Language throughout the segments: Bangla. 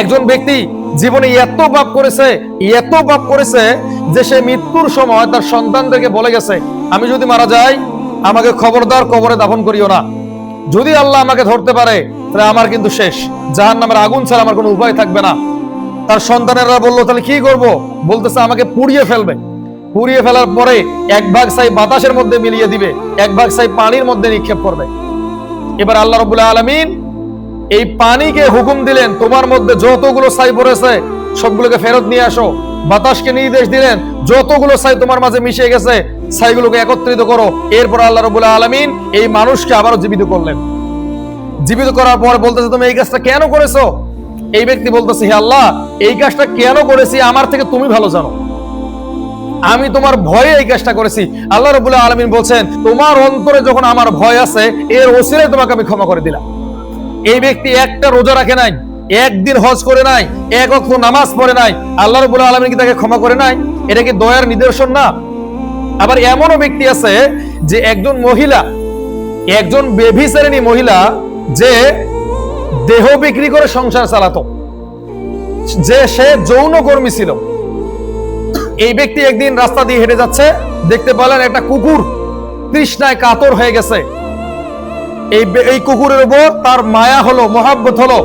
একজন ব্যক্তি জীবনে এত পাপ করেছে যে সে মৃত্যুর সময় তার সন্তানদেরকে বলে গেছে, আমি যদি মারা যাই আমাকে খবরদার কবরে দাফন করিও না, যদি আল্লাহ আমাকে ধরতে পারে তাহলে আমার কিন্তু শেষ, জাহান্নামের আগুন ছাড়া আমার কোনো উপায় থাকবে না। তার সন্তানেরা বললো, তাহলে কি করব? বলতেছে, আমাকে পুড়িয়ে ফেলবে, পুড়িয়ে ফেলার পরে এক ভাগ ছাই বাতাসের মধ্যে মিলিয়ে দিবে, এক ভাগ ছাই পানির মধ্যে নিক্ষেপ করবে। এবার আল্লাহ রাব্বুল আলামিন এই পানিকে হুকুম দিলেন, তোমার মধ্যে যতগুলো ছাই পড়েছে সবগুলোকে ফেরত নিয়ে আসো। বাতাসকে নির্দেশ দিলেন, যতগুলো ছাই তোমার মাঝে মিশে গেছে ছাইগুলোকে একত্রিত করো। এরপর আল্লাহ রাব্বুল আলামিন এই মানুষকে আবারও জীবিত করলেন। জীবিত করার পর বলতেছে, তুমি এই কাজটা কেন করেছো? এই ব্যক্তি বলতেছে, হে আল্লাহ, এই কাজটা কেন করেছি আমার থেকে তুমি ভালো জানো, আমি তোমার ভয়ে এই কাজটা করেছি। আল্লাহ রাব্বুল আলামিন বলছেন, তোমার অন্তরে যখন আমার ভয় আছে এর ওসিলায় তোমাকে আমি ক্ষমা করে দিলাম। এই ব্যক্তি একটা রোজা রাখে নাই, একদিন হজ করে নাই, এক ওয়াক্ত নামাজ পড়ে নাই, আল্লাহ রাব্বুল আলামিন কি তাকে ক্ষমা করে নাই? এটা কি দয়ার নিদর্শন না? আবার এমনও ব্যক্তি আছে যে একজন মহিলা, একজন বেভিচারিণী মহিলা, যে দেহ বিক্রি করে সংসার চালাতো, যে সে যৌনকর্মী ছিল। এই ব্যক্তি একদিন রাস্তা দিয়ে হেঁটে যাচ্ছে, দেখতে পেলেন একটা কুকুর তৃষ্ণায় কাতর হয়ে গেছে। এই কুকুরের উপর তার মায়া হলো, মহাব্বত হলো,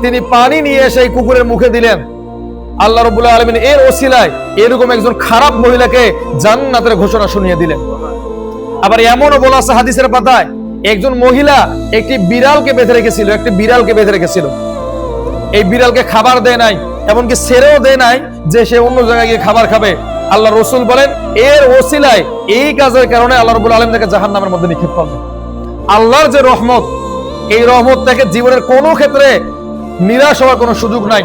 তিনি পানি নিয়ে এসে এই কুকুরের মুখে দিলেন। আল্লাহ রাব্বুল আলামিন এর ওসিলায় এরকম একজন খারাপ মহিলাকে জান্নাতের ঘোষণা শুনিয়ে দিলেন। আবার এমনও বলা আছে হাদিসের পাতায়, একজন মহিলা একটি বিড়ালকে বেঁধে রেখেছিল। এই বিড়ালকে খাবার দেয় নাই, এমনকি ছেড়েও দেয় নাই যে সে অন্য জায়গায় গিয়ে খাবার খাবে। আল্লাহ রাসূল বলেন, এর ওসিলায়, এই কাজের কারণে আল্লাহ রাব্বুল আলামিন তাকে জাহান্নামের মধ্যে নিক্ষেপ করবেন। আল্লাহর যে রহমত, এই রহমত থেকে জীবনের কোনো ক্ষেত্রে নিরাশ হওয়ার কোনো সুযোগ নাই।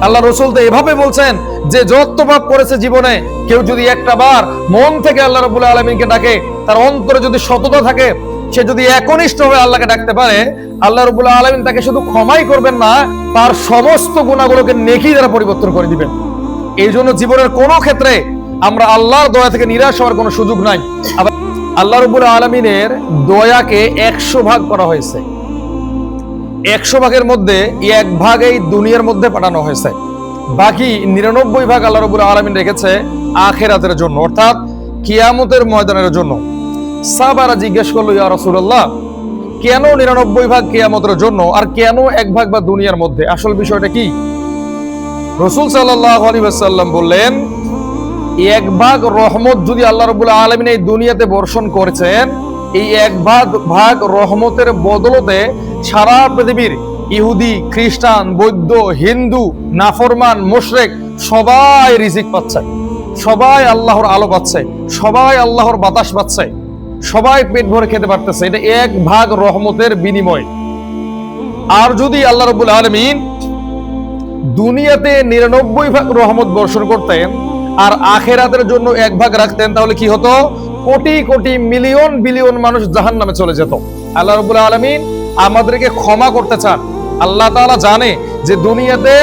আল্লাহ রাসূল তো এভাবে বলছেন যে যত পাপ করেছে জীবনে, কেউ যদি একটা বার মন থেকে আল্লাহ রাব্বুল আলামিনকে ডাকে, তার অন্তরে যদি সততা থাকে, সে যদি একনিষ্ঠভাবে আল্লাহকে ডাকতে পারে, আল্লাহ রাব্বুল আলামিন তাকে শুধু ক্ষমাই করবেন না, তার সমস্ত গুনাহগুলোকে নেকি দ্বারা পরিবর্তন করে দিবেন। এই জন্য জীবনের কোনো ক্ষেত্রে আমরা আল্লাহর দয়া থেকে নিরাশ হওয়ার কোনো সুযোগ নাই। আবার আল্লাহ রাব্বুল আলামিনের দয়াকে 100 ভাগ করা হয়েছে। 100 ভাগের মধ্যে 1 ভাগ এই দুনিয়ার মধ্যে পাঠানো হয়েছে, বাকি 99 ভাগ আল্লাহ রাব্বুল আলামিন রেখেছে আখিরাতের জন্য, অর্থাৎ কিয়ামতের ময়দানের জন্য। সাহাবারা জিজ্ঞেস করলো, ইয়া রাসূলুল্লাহ, কেন 99 ভাগ কিয়ামতের জন্য আর কেন 1 ভাগ বা দুনিয়ার মধ্যে? আসল বিষয়টা কি? রাসূল সাল্লাল্লাহু আলাইহি ওয়াসাল্লাম বললেন, 1 ভাগ রহমত যদি আল্লাহ রাব্বুল আলামিন এই দুনিয়াতে বর্ষণ করেছেন, এই 1 ভাগ রহমতের বদলতে সারা পৃথিবীর ইহুদি, খ্রিস্টান, বৌদ্ধ, হিন্দু, নাফরমান, মুশরিক সবাই রিজিক পাচ্ছে, সবাই আল্লাহর আলো পাচ্ছে, সবাই আল্লাহর বাতাস পাচ্ছে, সবাই পেট ভরে খেতে পারতেছে। এটা 1 ভাগ রহমতের বিনিময়। আর যদি আল্লাহ রাব্বুল আলামিন দুনিয়াতে 99 ভাগ রহমত বর্ষণ করতেন আর আখিরাতের জন্য 1 ভাগ রাখতেন, তাহলে কি হতো? কোটি কোটি মিলিয়ন বিলিয়ন মানুষ জাহান্নামে চলে যেত। আল্লাহ রাব্বুল আলামিন আমাদেরকে ক্ষমা করতে চান। আল্লাহ তাআলা জানে যে দুনিয়াতে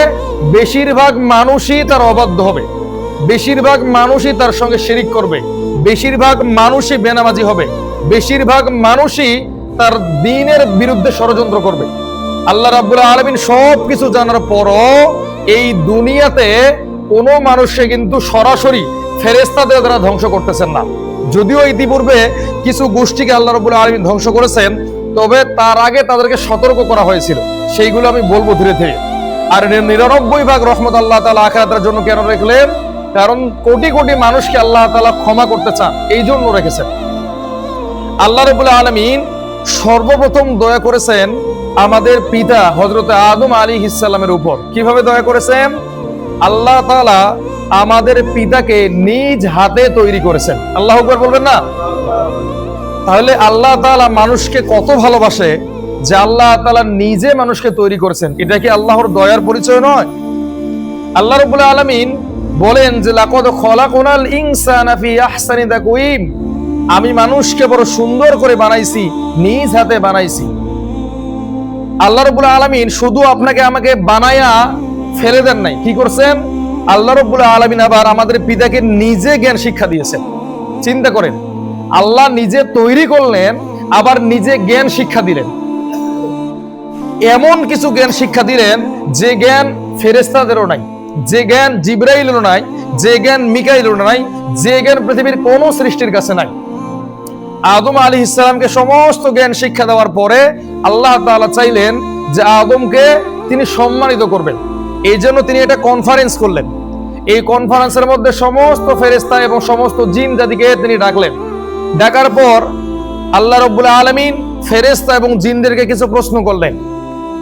বেশিরভাগ মানুষই তার অবাধ্য হবে, বেশিরভাগ মানুষই তার সঙ্গে শিরিক করবে, বেশিরভাগ মানুষই বেনামাজি হবে, বেশিরভাগ মানুষই তার দ্বীনের বিরুদ্ধে ষড়যন্ত্র করবে। আল্লাহ রাব্বুল আলামিন সবকিছু জানার পরও এই দুনিয়াতে কোনো মানুষকে কিন্তু সরাসরি ফেরেশতাদের দ্বারা ধ্বংস করতেছেন না। যদিও ইতিপূর্বে কিছু গোষ্ঠীকে আল্লাহ রাব্বুল আলামিন ধ্বংস করেছেন, তবে তার আগে তাদেরকে সতর্ক করা হয়েছিল, সেইগুলো আমি বলবো ধীরে ধীরে। আর 99 ভাগ রহমত আল্লাহ তাআলা আখিরাতের জন্য কেন রাখলেন? কারণ কোটি কোটি মানুষকে আল্লাহ তাআলা ক্ষমা করতে চান, এই জন্য রেখেছেন। আল্লাহ রাব্বুল আলামিন সর্বপ্রথম দয়া করেছেন আমাদের পিতা হযরত আদম আলাইহিস সালামের উপর। কিভাবে দয়া করেছেন? আল্লাহ তাআলা আমাদের পিতাকে নিজ হাতে তৈরি করেছেন। আল্লাহু আকবার বলবেন না? তাহলে আল্লাহ তাআলা মানুষকে কত ভালোবাসে যে আল্লাহ তাআলা নিজে মানুষকে তৈরি করেছেন। এটা কি আল্লাহর দয়ার পরিচয় নয়? আল্লাহ রাব্বুল আলামিন বলেন যে লাকাদ খলাকনাল ইনসানা ফি আহসানি তাকওয়িম, আমি মানুষকে বড় সুন্দর করে বানাইছি, নিজ হাতে বানাইছি। আল্লাহ রাব্বুল আলামিন শুধু আপনাকে আমাকে বানায়া ফেলে দেন নাই, কি করছেন? আল্লাহ রাব্বুল আলামিন আবার আমাদের পিতাকে নিজে জ্ঞান শিক্ষা দিয়েছেন। চিন্তা করেন, আল্লাহ নিজে তৈরি করলেন, আবার নিজে জ্ঞান শিক্ষা দিলেন। এমন কিছু জ্ঞান শিক্ষা দিলেন যে জ্ঞান ফেরেশতাদেরও নাই, যে জ্ঞান জিবরাইলেরও নাই, যে জ্ঞান মিকাইলেরও নাই, যে জ্ঞান পৃথিবীর কোন সৃষ্টির কাছে নাই। আদম আলাইহিস সালামকে সমস্ত জ্ঞান শিক্ষা দেওয়ার পরে আল্লাহ তাআলা চাইলেন যে আদমকে তিনি সম্মানিত করবেন। এই জন্য তিনি একটা কনফারেন্স করলেন। এই কনফারেন্সের মধ্যে সমস্ত ফেরেশতা এবং সমস্ত জিন জাতিকে তিনি ডাকলেন। ডাকার পর আল্লাহ রাব্বুল আলামিন ফেরেশতা এবং জিনদেরকে কিছু প্রশ্ন করলেন।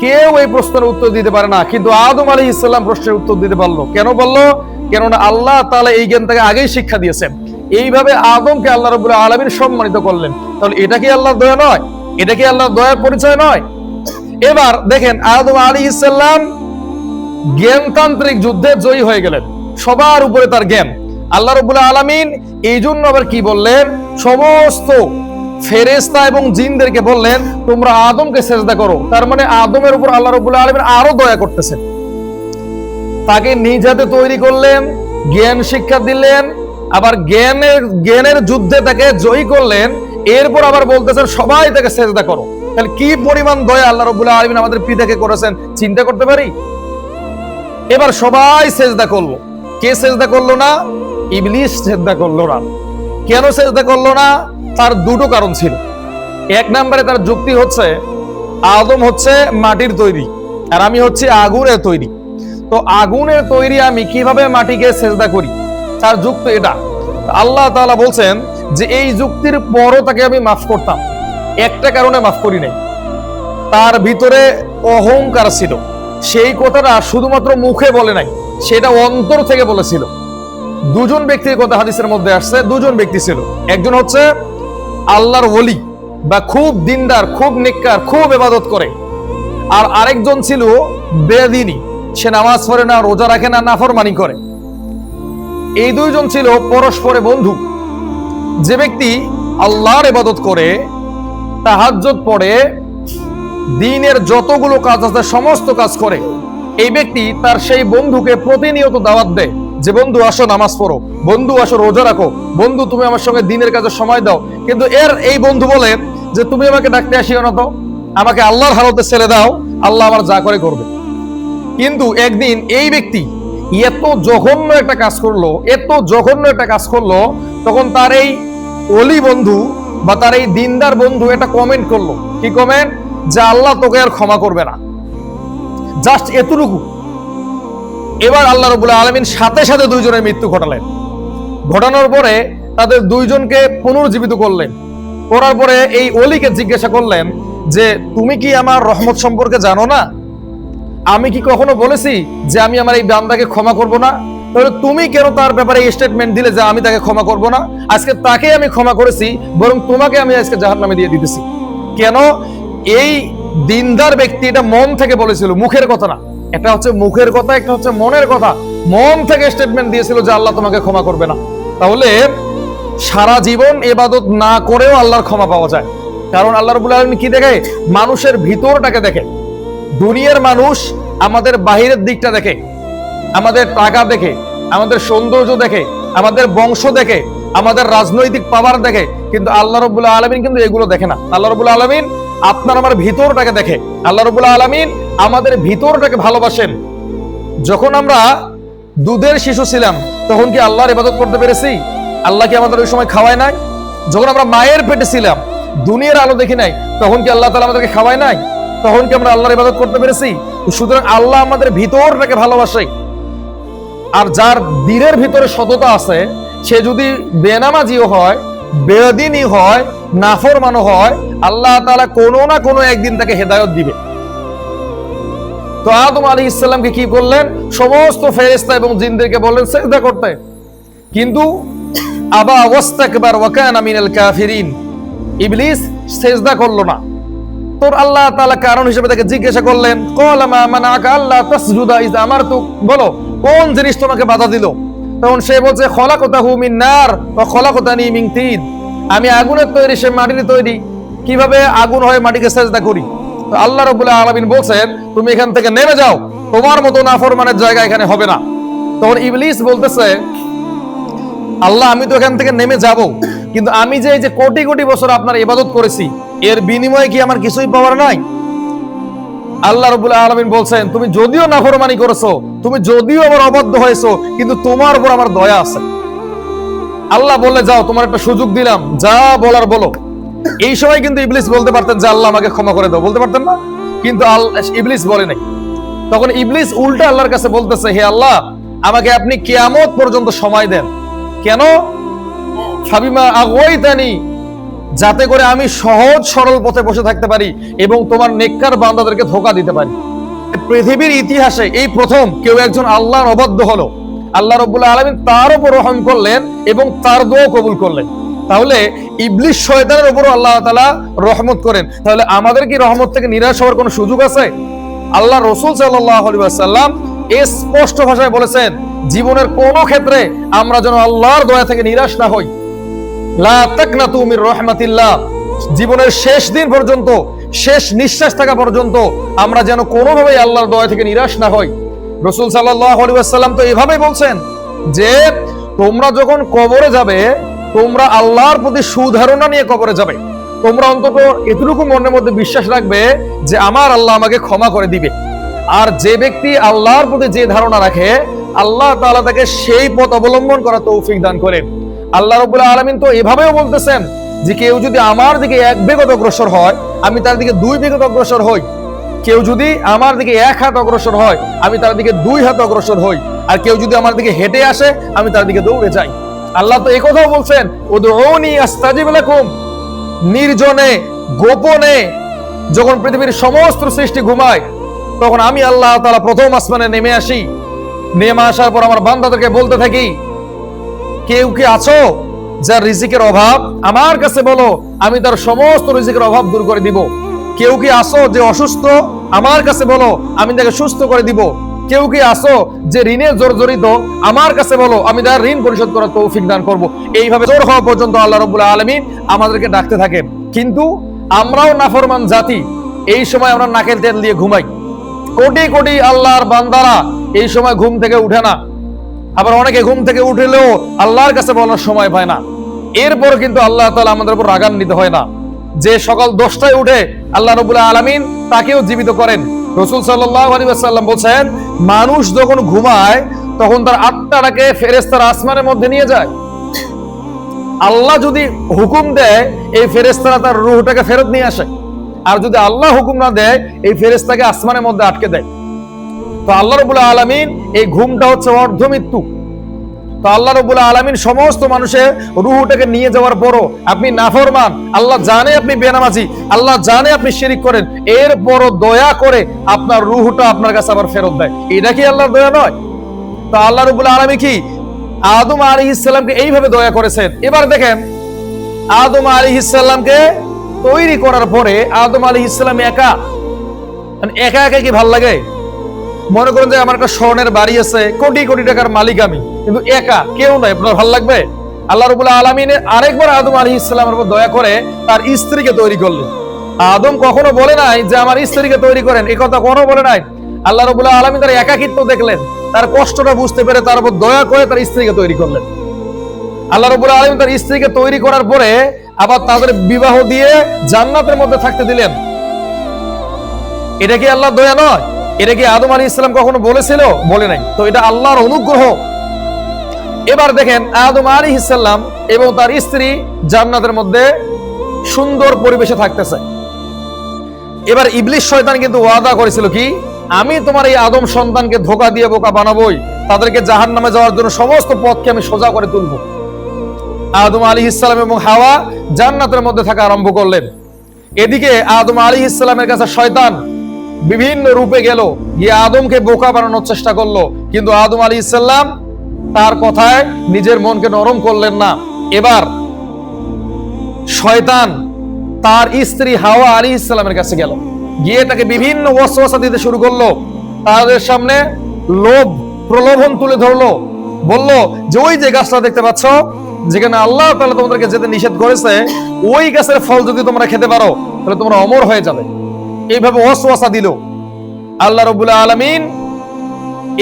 কেউ এই প্রশ্নের উত্তর দিতে পারে না, কিন্তু আদম আলাইহিস সালাম প্রশ্নের উত্তর দিতে পারলো। কেন বললো? কেননা আল্লাহ তাআলা এই জ্ঞান তাকে আগেই শিক্ষা দিয়েছেন। এইভাবে আদমকে আল্লাহ রাব্বুল আলামিন সম্মানিত করলেন। তাহলে এটা কি আল্লাহর দয়া নয়? এটা কি আল্লাহর দয়ার পরিচয় নয়? এবার দেখেন, আদম আলাইহিস সালাম জ্ঞানতান্ত্রিক যুদ্ধে জয়ী হয়ে গেলেন, সবার উপরে তার জ্ঞান। আল্লাহ রাব্বুল আলামিন এই জন্য আবার কি বললেন? সমস্ত ফেরেশতা এবং জিনদেরকে বললেন তোমরা আদমকে সিজদা করো। তার মানে আদমের উপর আল্লাহ রাব্বুল আলামিন আরো দয়া করতেছেন। তাকে নিজ হাতে তৈরি করলেন, জ্ঞান শিক্ষা দিলেন, আবার জ্ঞানের যুদ্ধে তাকে জয়ী করলেন। এরপর আবার বলতেছেন সবাই তাকে সিজদা করো। তাহলে কি পরিমাণ দয়া আল্লাহ রাব্বুল আলামিন আমাদের পিতাকে করেছেন চিন্তা করতে পারি? এবার সবাই সিজদা করলো। কে সিজদা করলো না? ইবলিস সিজদা করলো না। কেন সিজদা করলো না? তার দুটো কারণ ছিল। এক নম্বরে তার যুক্তি হচ্ছে আদম হচ্ছে মাটির তৈরি আর আমি হচ্ছে আগুনের তৈরি, তো আগুনের তৈরি আমি কিভাবে মাটিকে সিজদা করি? তার যুক্তি এটা। আল্লাহ তাআলা বলছেন যে এই যুক্তির পরও তাকে আমি মাফ করতাম, একটা কারণে মাফ করি নাই। তার ভিতরে অহংকার ছিল, সেই কথাটা শুধুমাত্র মুখে বলে নাই, সেটা অন্তর থেকে বলেছিল। দুজন ব্যক্তির কথা হাদিসের মধ্যে আসছে। দুজন ব্যক্তি ছিল, একজন হচ্ছে আল্লাহর ওলি বা খুব দিনদার, খুব নেককার, খুব ইবাদত করে, আর আরেকজন ছিল বেদিনী, সে নামাজ পড়ে না, রোজা রাখে না, নাফরমানি করে। এই দুইজন ছিল পরস্পরে বন্ধু। যে ব্যক্তি আল্লাহর ইবাদত করে, তাহাজ্জুদ পড়ে, দিনের যতগুলো কাজ আছে সমস্ত কাজ করে, এই ব্যক্তি তার সেই বন্ধুকে প্রতিনিয়ত দাওয়াত দেয় যে বন্ধু আসো নামাজ পড়ো, বন্ধু আসো রোজা রাখো, বন্ধু তুমি আমার সঙ্গে দিনের কাজে সময় দাও। কিন্তু এই বন্ধু বলে যে তুমি আমাকে ডাকতে আসিও না, তো আমাকে আল্লাহর হালতে ছেড়ে দাও, আল্লাহ আমার যা করে করবে। কিন্তু একদিন এই ব্যক্তি এত জঘন্য একটা কাজ করলো, এত জঘন্য একটা কাজ করলো, তখন তার এই ওলি বন্ধু বা তার এই দিনদার বন্ধু একটা কমেন্ট করলো। কি কমেন্ট? যে আল্লাহ তোকে আর ক্ষমা করবে না, জাস্ট এতটুকু। এবার আল্লাহ রাব্বুল আলামিন সাথে সাথে দুইজনের মৃত্যু ঘটালেন। ঘটানোর পরে তাদের দুইজনকে পুনর্জীবিত করলেন। করার পরে এই ওলিকে জিজ্ঞাসা করলেন যে তুমি কি আমার রহমত সম্পর্কে জানো না? আমি কি কখনো বলেছি যে আমি আমার এই বান্দাকে ক্ষমা করব না? তাহলে তুমি কেন তার ব্যাপারে স্টেটমেন্ট দিলে যে আমি তাকে ক্ষমা করব না? আজকে তাকে আমি ক্ষমা করেছি, বরং তোমাকে আমি আজকে জাহান্নামে দিয়ে দিতেছি। কেন? এই দিনদার ব্যক্তি এটা মন থেকে বলেছিল, মুখের কথা না। একটা হচ্ছে মুখের কথা, একটা হচ্ছে মনের কথা। মন থেকে স্টেটমেন্ট দিয়েছিল যে আল্লাহ তোমাকে ক্ষমা করবে না। তাহলে সারা জীবন ইবাদত না করেও আল্লাহর ক্ষমা পাওয়া যায়। কারণ আল্লাহ রাব্বুল আলামিন কি দেখে? মানুষের ভিতরটাকে দেখে। দুনিয়ার মানুষ আমাদের বাহিরের দিকটা দেখে, আমাদের টাকা দেখে, আমাদের সৌন্দর্য দেখে, আমাদের বংশ দেখে, আমাদের রাজনৈতিক পাওয়ার দেখে, কিন্তু আল্লাহ রাব্বুল আলামিন কিন্তু এগুলো দেখে না। আল্লাহ রাব্বুল আলামিন আপনার আমার ভিতরটাকে দেখে। আল্লাহ রাব্বুল আলামিন আমাদের ভিতরটাকে ভালোবাসেন। যখন আমরা দুধের শিশু ছিলাম তখন কি আল্লাহর ইবাদত করতে পেরেছি? আল্লাহ কি আমাদের ওই সময় খাওয়ায় নাই? যখন আমরা মায়ের পেটে ছিলাম, দুনিয়ার আলো দেখি নাই, তখন কি আল্লাহ তাআলা আমাদেরকে খাওয়ায় নাই? তখন কি আমরা আল্লাহর ইবাদত করতে পেরেছি? সুতরাং আল্লাহ আমাদের ভিতরটাকে ভালোবাসে। আর যার দিলের ভিতরে সততা আছে, সে যদি বেনামাজিও হয়, বেদিনী হয়, নাফরমানও হয়, আল্লাহ তাআলা কোনো না কোনো একদিন তাকে হেদায়েত দিবে। তো আদম আলাইহিস সালামকে কি করলেন? সমস্ত ফেরেশতা এবং জিনদেরকে বললেন সিজদা করতে, কিন্তু আবা ওয়াস্তাকবার ওয়া কানা মিনাল কাফিরিন, ইবলিস সিজদা করলো না। তো আল্লাহ তাআলা কারণ হিসেবে তাকে জিজ্ঞাসা করলেন, ক্বালা মা মানাকা আল্লা তাসজুদা ইয আমারতুক, বলো কোন জিনিস তোমাকে বাধা দিল? তখন সে বলছে খলাকতাহু মিন নার ওয়া খলাকতানি মিন তিন, আমি আগুনের তৈরি, সে মাটির তৈরি, কিভাবে আগুন হয় মাটিকে সিজদা করি? তো আল্লাহ রাব্বুল আলামিন বলছেন তুমি এখান থেকে নেমে যাও, তোমার মতো নাফরমানের জায়গা এখানে হবে না। তখন ইবলিস বলতেছে আল্লাহ আমি তো এখান থেকে নেমে যাব, কিন্তু আমি যে এই যে কোটি কোটি বছর আপনার ইবাদত করেছি, এর বিনিময়ে কি আমার কিছুই পাওয়ার নাই? আল্লাহ রাব্বুল আলামিন বলছেন, তুমি যদিও নাফরমানি করেছো, তুমি যদিও আমার অবাধ্য হয়েছো, কিন্তু তোমার উপর আমার দয়া আছে। আল্লাহ বললে, যাও, তোমার একটা সুযোগ দিলাম, যা বলার বলো। এই সময় কিন্তু ইবলিস বলতে পারতেন যে আল্লাহ আমাকে ক্ষমা করে দাও, বলতে পারতেন না? কিন্তু ইবলিস বলে নাই। তখন ইবলিস উল্টা আল্লাহর কাছে বলতেছে, হে আল্লাহ, আমাকে আপনি কিয়ামত পর্যন্ত সময় দেন। কেন? ফাবিমা আগওয়াইতানি, যাতে করে আমি সহজ সরল পথে বসে থাকতে পারি এবং তোমার নেককার বান্দাদেরকে ধোঁকা দিতে পারি। পৃথিবীর ইতিহাসে এই প্রথম কেউ একজন আল্লাহর অবাধ্য হলো, আল্লাহ রাব্বুল আলামিন তার উপর রহম করলেন এবং তার দোয়া কবুল করলেন। তাহলে ইবলিস শয়তানের উপর আল্লাহ তাআলা রহমত করেন, তাহলে আমাদের কি রহমত থেকে নিরাশ হওয়ার কোনো সুযোগ আছে? আল্লাহ রাসূল সাল্লাল্লাহু আলাইহি ওয়াসাল্লাম স্পষ্ট ভাষায় বলেছেন, জীবনের কোন ক্ষেত্রে আমরা যেন আল্লাহর দয়া থেকে নিরাশ না হই। লা তাকনাতু মির রাহমাতিল্লাহ, জীবনের শেষ দিন পর্যন্ত, শেষ নিঃশ্বাস থাকা পর্যন্ত আমরা যেন কোনোভাবেই আল্লাহর দয়া থেকে নিরাশ না হই। রাসূল সাল্লাল্লাহু আলাইহি ওয়াসাল্লাম তো এভাবেই বলছেন যে তোমরা যখন কবরে যাবে, তোমরা আল্লাহর প্রতি সুধারণা নিয়ে কবরে যাবে। তোমরা অন্তত এতটুকু মনের মধ্যে বিশ্বাস রাখবে যে আমার আল্লাহ আমাকে ক্ষমা করে দিবে। আর যে ব্যক্তি আল্লাহর প্রতি যে ধারণা রাখে, আল্লাহ তাআলা তাকে সেই পথ অবলম্বন করার তৌফিক দান করেন। আল্লাহ রাব্বুল আলামিন তো এভাবেও বলতেছেন যে কেউ যদি আমার দিকে 1 বিঘত অগ্রসর হয়, আমি তার দিকে 2 বিঘত অগ্রসর হই। কেউ যদি আমার দিকে 1 হাত অগ্রসর হয়, আমি তার দিকে 2 হাত অগ্রসর হই। আর কেউ যদি আমার দিকে হেঁটে আসে, আমি তার দিকে দৌড়ে যাই। আল্লাহ তো এই কথাও বলছেন, উদউনি আস্তাজিব লাকুম, নির্জনে গোপনে যখন পৃথিবীর সমস্ত সৃষ্টি ঘুমায়, তখন আমি আল্লাহ তাআলা প্রথম আসমানে নেমে আসি। নেমে আসার পর আমার বান্দাদেরকে বলতে থাকি, কেউ কি আছো যার রিজিকের অভাব? আমার কাছে বলো, আমি তার সমস্ত রিজিকের অভাব দূর করে দিব। কেউ কি আছো যে অসুস্থ? আমার কাছে বলো, আমি তাকে সুস্থ করে দিব। কেউ কি আছো যে ঋণে জর্জরিত? আমার কাছে বলো, আমি তার ঋণ পরিশোধ করার তৌফিক দান করব। এইভাবে জোর হওয়া পর্যন্ত আল্লাহ রাব্বুল আলামিন আমাদেরকে ডাকতে থাকেন। কিন্তু আমরাও নাফরমান জাতি, এই সময় আমরা নাকের তেল দিয়ে ঘুমাই। কোটি কোটি আল্লাহর বান্দারা এই সময় ঘুম থেকে উঠে না। আবার অনেকে ঘুম থেকে উঠলেও আল্লাহর কাছে বলার সময় পায় না। এরপর কিন্তু আল্লাহ তাআলা আমাদের উপর রাগান্বিত হয় না। যে সকাল 10টায় উঠে আল্লাহ রাব্বুল আলামিন তাকেও জীবিত করেন। রাসূল সাল্লাল্লাহু আলাইহি ওয়াসাল্লাম বলেন, মানুষ যখন ঘুমায় তখন তার আত্মাটাকে ফেরেশতারা আসমানের মধ্যে নিয়ে যায়। আল্লাহ যদি হুকুম দেয়, এই ফেরেশতারা তার রূহটাকে ফেরত নিয়ে আসে। আর যদি আল্লাহ হুকুম না দেয়, এই ফেরেশতাকে আসমানের মধ্যে আটকে দেয়। তো আল্লাহ রাব্বুল আলামিন এই ঘুমটা হচ্ছে অর্ধমৃত্যু। তো আল্লাহ রাব্বুল আলামিন সমস্ত মানুষের রূহটাকে নিয়ে যাওয়ার পরও আপনি নাফরমান, আল্লাহ জানে আপনি বেনামাজি, আল্লাহ জানে আপনি শিরিক করেন, এরপরও দয়া করে আপনার রূহটা আপনার কাছে আবার ফেরত দেয়। এটা কি আল্লাহর দয়া নয়? তো আল্লাহ রাব্বুল আলামিন কি আদম আলাইহিস সালামকে এইভাবে দয়া করেছেন। এবার দেখেন, আদম আলাইহিস সালামকে তৈরি করার পরে আদম আলাইহিস সালাম একা, মানে একা একা কি ভাল লাগে? মনে করেন যে আমার একটা স্বর্ণের বাড়ি আছে, কোটি কোটি টাকার মালিক আমি, কিন্তু একা কেউ নাই, আপনার ভালো লাগবে? আল্লাহ রাব্বুল আলামিন আরেকবার আদম আলাইহিস সালামের উপর দয়া করে তার স্ত্রীকে তৈরি করলেন। আদম কখনো বলে নাই যে আমার স্ত্রীকে তৈরি করেন, এই কথা কখনো বলে নাই। আল্লাহ রাব্বুল আলামিন তার একাকিত্ব দেখলেন, তার কষ্টটা বুঝতে পেরে তার উপর দয়া করে তার স্ত্রীকে তৈরি করলেন। আল্লাহ রাব্বুল আলামিন তার স্ত্রীকে তৈরি করার পরে আবার তাদের বিবাহ দিয়ে জান্নাতের মধ্যে থাকতে দিলেন। এটা কি আল্লাহর দয়া নয়? এটা কি আদম আলাইহিস সালাম কখনো বলেছিল? বলে নাই। তো এটা আল্লাহর অনুগ্রহ। এবার দেখেন, আদম আলাইহিস সালাম এবং তার স্ত্রী জান্নাতের মধ্যে সুন্দর পরিবেশে থাকতেছে। এবার ইবলিস শয়তান কিন্তু ওয়াদা করেছিল কি, আমি তোমার এই আদম সন্তানকে ধোঁকা দিয়ে বোকা বানাবোই, তাদেরকে জাহান্নামে যাওয়ার জন্য সমস্ত পথকে আমি সোজা করে তুলব। আদম আলাইহিস সালাম এবং হাওয়া জান্নাতের মধ্যে থাকা আরম্ভ করলেন। এদিকে আদম আলাইহিস সালামের কাছে শয়তান বিভিন্ন রূপে গেল, গিয়ে আদমকে বোকা বানানোর চেষ্টা করলো। কিন্তু আদম আলাইহিস সালাম তার কথায় নিজের মনকে নরম করলেন না। এবার শয়তান তার স্ত্রী হাওয়া আলাইহিস সালামের কাছে গেল, গিয়ে তাকে বিভিন্ন ওয়াসওয়াসা দিতে শুরু করলো। তাদের সামনে লোভ প্রলোভন তুলে ধরলো, বলল যে ওই যে গাছটা দেখতে পাচ্ছ, যেখানে আল্লাহ তাআলা তোমাদেরকে যেতে নিষেধ করেছে, ওই গাছের ফল যদি তোমরা খেতে পারো তাহলে তোমরা অমর হয়ে যাবে। এইভাবে ওয়াসওয়াসা দিল। আল্লাহ রাব্বুল আলামিন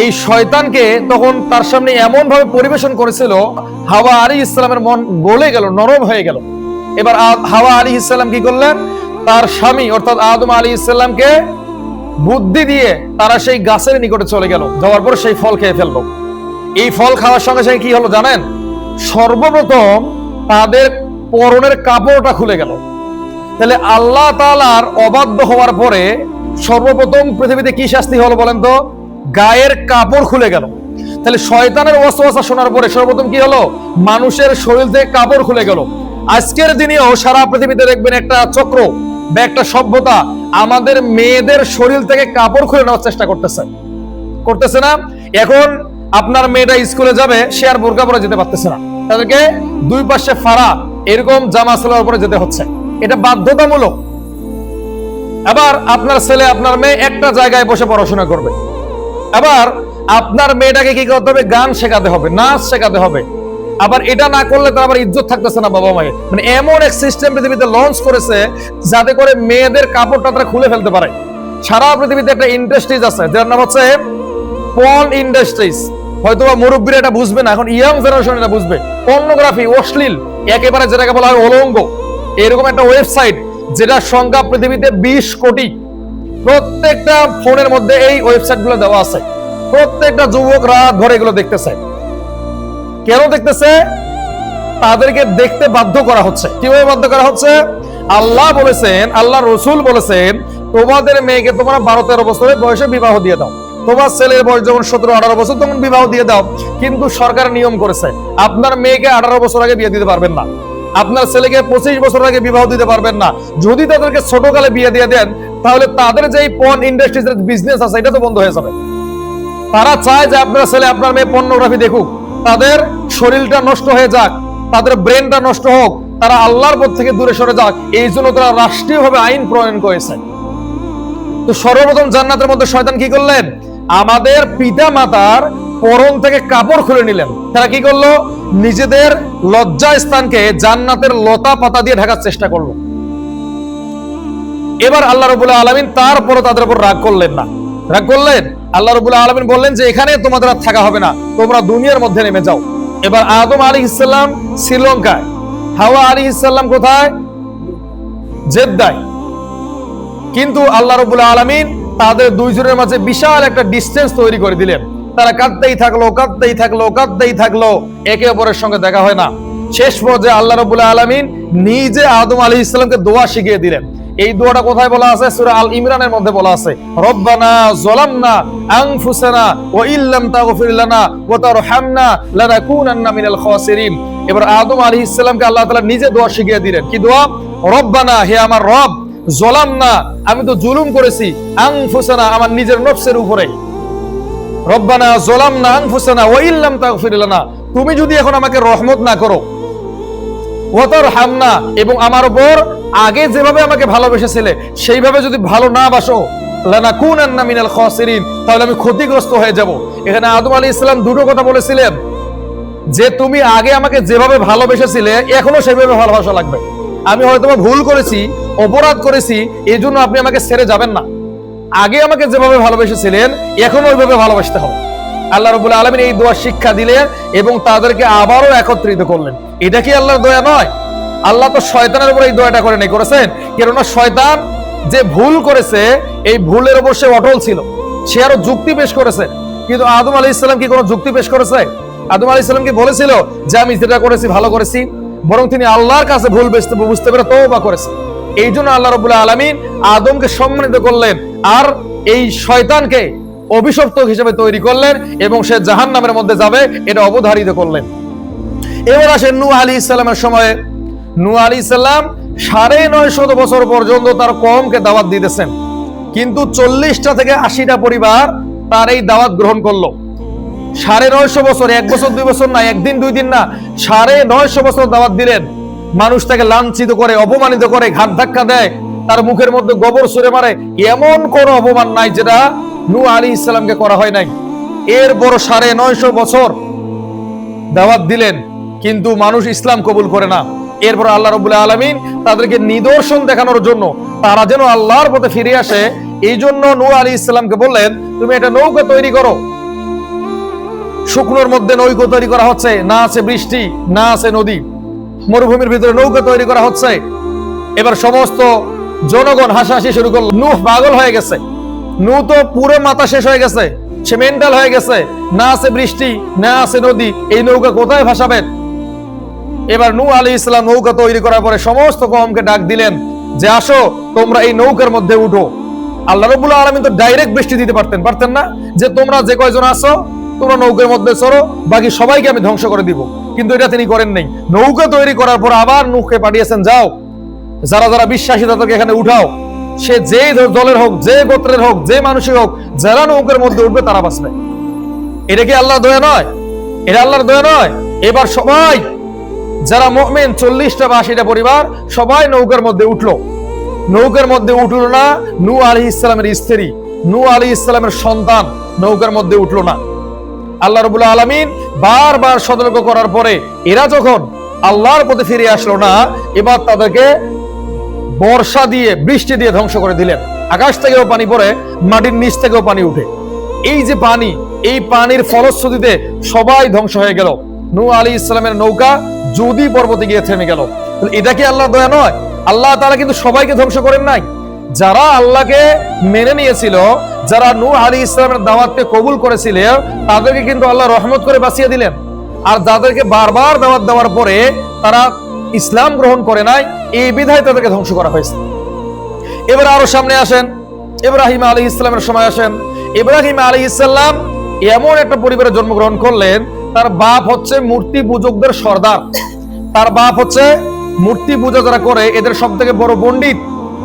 এই শয়তানকে তখন তার সামনে এমন ভাবে পরিবেশন করেছিল, হাওয়া আলাইহিস সালামের মন গলে গেল, নরম হয়ে গেল। এবার হাওয়া আলাইহিস সালাম কি করলেন, তার স্বামী অর্থাৎ আদম আলাইহিস সালামকে বুদ্ধি দিয়ে তারা সেই গাছের নিকটে চলে গেল, যাওয়ার পর সেই ফল খেয়ে ফেললো। এই ফল খাওয়ার সঙ্গে সঙ্গে কি হলো জানেন? সর্বপ্রথম তাদের পরনের কাপড়টা খুলে গেল। তাহলে আল্লাহ তাআলার অবাধ্য হওয়ার পরে সর্বপ্রথম পৃথিবীতে কি শাস্তি হলো বলেন তো? গায়ের কাপড় খুলে গেল। তাহলে শয়তানের ওয়াসওয়াসা শোনার পরে সর্বপ্রথম কি হলো? মানুষের শরীর থেকে কাপড় খুলে গেল। আজকের দিনেও সারা পৃথিবীতে দেখবেন একটা চক্র বা একটা সভ্যতা আমাদের মেয়েদের শরীর থেকে কাপড় খুলে নেওয়ার চেষ্টা করতেছে না? এখন আপনার মেয়েটা স্কুলে যাবে, সে আর বোরকা পরে যেতে পারতেছে না, তাদেরকে দুই পাশে ফাড়া এরকম জামা সালোয়ার পরে যেতে হচ্ছে। এটা বাধ্যতামূলক। আবার আপনার ছেলে আপনার মেয়ে একটা জায়গায় বসে পড়াশোনা করবে। আবার আপনার মেয়েটাকে কি করতে হবে? গান শেখাতে হবে, নাচ শেখাতে হবে। আবার এটা না করলে তো আবার ইজ্জত থাকতেছে না বাবা মায়ের। মানে এমন এক সিস্টেম পৃথিবীতে লঞ্চ করেছে যাতে করে মেয়েদের কাপড়টা তারা খুলে ফেলতে পারে। সারা পৃথিবীতে একটা ইন্ডাস্ট্রিজ আছে যার নাম হচ্ছে পর্ন ইন্ডাস্ট্রিজ। হয়তো মুরব্বীরা এটা বুঝবে না, এখন ইয়াং জেনারেশন এটা বুঝবে। পর্নোগ্রাফি, অশ্লীল, একেবারে যেটাকে বলা হয় অলঙ্গ, এরকম একটা ওয়েবসাইট যেটা সংখ্যা পৃথিবীতে 20 কোটি। প্রত্যেকটা ফোনের মধ্যে এই ওয়েবসাইট গুলো দেওয়া আছে। প্রত্যেকটা যুবক রাত ভরে এগুলো দেখতেছে। কেন দেখতেছে? তাদেরকে দেখতে বাধ্য করা হচ্ছে। কিভাবে বাধ্য করা হচ্ছে? আল্লাহ বলেছেন, আল্লাহ রসুল বলেছেন, তোমাদের মেয়েকে তোমরা 12-13 বছরের বয়সে বিবাহ দিয়ে দাও। তোমার ছেলের বয়স যখন 17-18 বছর তখন বিবাহ দিয়ে দাও। কিন্তু সরকার নিয়ম করেছে আপনার মেয়েকে 18 বছর আগে বিয়ে দিতে পারবেন না, আপনার ছেলেকে 25 বছর আগে বিবাহ দিতে পারবেন না। যদি তাদেরকে ছোটকালে বিয়ে দিয়ে দেন তাহলে তাদের যে পর্ন ইন্ডাস্ট্রিজের বিজনেস আছে এটা তো বন্ধ হয়ে যাবে। তারা চায় যে আপনার ছেলে আপনার মেয়ে পর্নোগ্রাফি দেখুক, তাদের শরীরটা নষ্ট হয়ে যাক, তাদের ব্রেনটা নষ্ট হোক, তারা আল্লাহর পথ থেকে দূরে সরে যাক। এই জন্য তারা রাষ্ট্রীয়ভাবে আইন প্রণয়ন করেছে। তো সর্বপ্রথম জান্নাতের মধ্যে শয়তান কি করলেন? আমাদের পিতা মাতার পরন থেকে কাপড় খুলে নিলেন। তারা কি করলো? নিজেদের লজ্জা স্থানকে জান্নাতের লতা পাতা দিয়ে ঢাকার চেষ্টা করলো। এবার আল্লাহ রাব্বুল আলামিন তারপরও তাদের উপর রাগ করলেন না। রাগ করলেন? আল্লাহ রাব্বুল আলামিন বললেন যে এখানে তোমাদের আর থাকা হবে না, তোমরা দুনিয়ার মধ্যে নেমে যাও। এবার আদম আলাইহিস সালাম শ্রীলঙ্কায়, হাওয়া আলাইহিস সালাম কোথায়? জেদ্দায়। কিন্তু আল্লাহ রাব্বুল আলামিন তাদের দুইজনের মাঝে বিশাল একটা ডিসটেন্স তৈরি করে দিলেন। তারা কাঁদতেই থাকলো, একে অপরের সঙ্গে দেখা হয় না। শেষ পর্যায়ে আল্লাহ রাব্বুল আলামিন নিজে আদম আলাইহিস সালামকে দোয়া শিখিয়ে দিলেন। এই দোয়াটা কোথায় বলা আছে? সূরা আল ইমরানের মধ্যে বলা আছে, রব্বানা যালামনা আনফুসানা ওয়া ইল্লাম তাগফির লানা ওয়া তারহামনা লানাকুনান্না মিনাল খাসিরিন। এবার আদম আলাইহিস সালামকে আল্লাহ তাআলা নিজে দোয়া শিখিয়ে দিলেন। কি দোয়া? রব্বানা, হে আমার রব, যালামনা, আমি তো জুলুম করেছি, আনফুসানা, আমার নিজের নফসের উপরে। রব্বানা যালামনা আনফুসানা ওয়া ইল্লাম তাগফির লানা, তুমি যদি এখন আমাকে রহমত না করো, ওয়া তারহামনা, এবং আমার উপর আগে যেভাবে আমাকে ভালোবেসেছিলে সেইভাবে যদি ভালো না বাসো, লানাকুনান্না মিনাল খাসিরিন, তাহলে আমি ক্ষতিগ্রস্ত হয়ে যাব। এখানে আদম আলাইহিস সালাম দুটো কথা বলেছিলেন, যে তুমি আগে আমাকে যেভাবে ভালোবেসেছিলে এখনো সেভাবে ভালোবাসা লাগবে। আমি হয়তো ভুল করেছি, অপরাধ করেছি, এই জন্য আপনি আমাকে ছেড়ে যাবেন না। আগে আমাকে যেভাবে ভালোবেসেছিলেন এখনো ওইভাবে ভালোবাসতে হবে। আল্লাহ রাব্বুল আলামিন এই দোয়া শিক্ষা দিলেন এবং তাদেরকে আবারও একত্রিত করলেন। এটা কি আল্লাহর দয়া নয়? আল্লাহ তো শয়তানের উপর এই দয়াটা করেছেন, কেননা শয়তান যে ভুল করেছে এই ভুলের উপর সে অটল ছিল, সে আরো যুক্তি পেশ করেছে। কিন্তু আদম আলাইহিস সালাম কি কোনো যুক্তি পেশ করেছে? আদম আলাইহিস সালাম কি বলেছিল যে আমি যেটা করেছি ভালো করেছি? বরং তিনি আল্লাহর কাছে ভুল বুঝতে পেরে তওবা করেছে। এই জন্য আল্লাহ রাব্বুল আলামিন আদমকে সম্মানিত করলেন আর এই শয়তানকে অভিশপ্ত হিসেবে তৈরি করলেন এবং সে জাহান্নামের মধ্যে যাবে এটা অবধারিত করলেন। এবার আসেন নূহ আলাইহিস সালামের সময়ে। নূহ আলাইহিস সালাম 950 বছর পর্যন্ত তার কওমকে দাওয়াত দিতেছেন, কিন্তু 40টা থেকে 80টা পরিবার তার এই দাওয়াত গ্রহণ করলো। 950 বছর, 1 বছর 2 বছর না, একদিন 2 দিন না, 950 বছর দাওয়াত দিলেন। মানুষ তাকে লাঞ্ছিত করে, অপমানিত করে, ঘাট ধাক্কা দেয়, তার মুখের মধ্যে গোবর ছুঁড়ে মারে। এমন কোন অপমান নাই যেটা নূহ আলাইহিস সালামকে করা হয় নাই। এরপর 950 বছর দাওয়াত দিলেন, কিন্তু মানুষ ইসলাম কবুল করে না। এরপর আল্লাহ রাব্বুল আলামিন তাদেরকে নিদর্শন দেখানোর জন্য তারা যেন আল্লাহর পথে ফিরে আসে, এই জন্য নূহ আলাইহিস সালামকে বললেন, তুমি একটা নৌকা তৈরি করো। শুকনোর মধ্যে নৌকা তৈরি করা হচ্ছে, না আছে বৃষ্টি, না আছে নদী, মরুভূমির ভিতরে নৌকা তৈরি করা হচ্ছে। এবার সমস্ত জনগণ হাসাহাসি শুরু করলো, নূহ পাগল হয়ে গেছে, নূহ তো পুরো মাথা শেষ হয়ে গেছে, সে মেন্টাল হয়ে গেছে, না আছে বৃষ্টি না আছে নদী, এই নৌকা কোথায় ভাসাবেন? এবার নূহ আলাইহিস সালাম নৌকা তৈরি করার পরে সমস্ত কওমকে ডাক দিলেন যে আসো তোমরা এই নৌকার মধ্যে উঠো। আল্লাহ রাব্বুল আলামিন তো ডাইরেক্ট বৃষ্টি দিতে পারতেন না, যে তোমরা যে কয়জন আছো তোমরা নৌকার মধ্যে চড়ো, বাকি সবাইকে আমি ধ্বংস করে দিব, কিন্তু এটা তিনি করেন নাই। নৌকা তৈরি করার পর আবার নূহকে পাঠিয়েছেন, যাও যারা যারা বিশ্বাসী তাদেরকে এখানে উঠাও, সে যে দলের হোক, যে গোত্রের হোক, যে মানুষের হোক, যারা নৌকার মধ্যে উঠবে তারা বাঁচবে। এটা কি আল্লাহর দয়া নয়? এটা আল্লাহর দয়া নয়? এবার সবাই যারা মুমিন 40টা বা 80টা পরিবার সবাই নৌকার মধ্যে উঠলো। নৌকার মধ্যে উঠলো না নূহ আলাইহিস সালামের স্ত্রী, নূহ আলাইহিস সালামের সন্তান নৌকার মধ্যে উঠলো না। আল্লাহ রাব্বুল আলামিন বারবার সতর্ক করার পরে এরা যখন আল্লাহর পথে ফিরে আসলো না, এবার তাদেরকে বর্ষা দিয়ে বৃষ্টি দিয়ে ধ্বংস করে দিলেন। আকাশ থেকেও পানি পড়ে, মাটির নিচ থেকেও পানি উঠে। এই যে পানি, এই পানির ফলশ্রুতিতে সবাই ধ্বংস হয়ে গেল। নূহ আলাইহিস সালামের নৌকা জুদি পর্বতে গিয়ে থেমে গেল। এটা কি আল্লাহর দয়া নয়? আল্লাহ তাআলা কিন্তু সবাইকে ধ্বংস করেন নাই। যারা আল্লাহকে মেনে নিয়েছিল, যারা নূহ আলাইহিস সালামের দাওয়াতকে কবুল করেছিল, তাদেরকে কিন্তু আল্লাহ রহমত করে বাঁচিয়ে দিলেন। আর যাদেরকে বারবার দাওয়াত দেওয়ার পরে তারা ইসলাম গ্রহণ করে নাই, এই বিধায় তাদেরকে ধ্বংস করা হয়েছে। এবার আরো সামনে আসেন, ইব্রাহিম আলাইহিস সালামের সময় আসেন। ইব্রাহিম আলাইহিস সালাম এমন একটা পরিবারে জন্মগ্রহণ করলেন, তার বাপ হচ্ছে মূর্তি পূজকদের সর্দার। তার বাপ হচ্ছে মূর্তি পূজা যারা করে এদের সব থেকে বড় পণ্ডিত।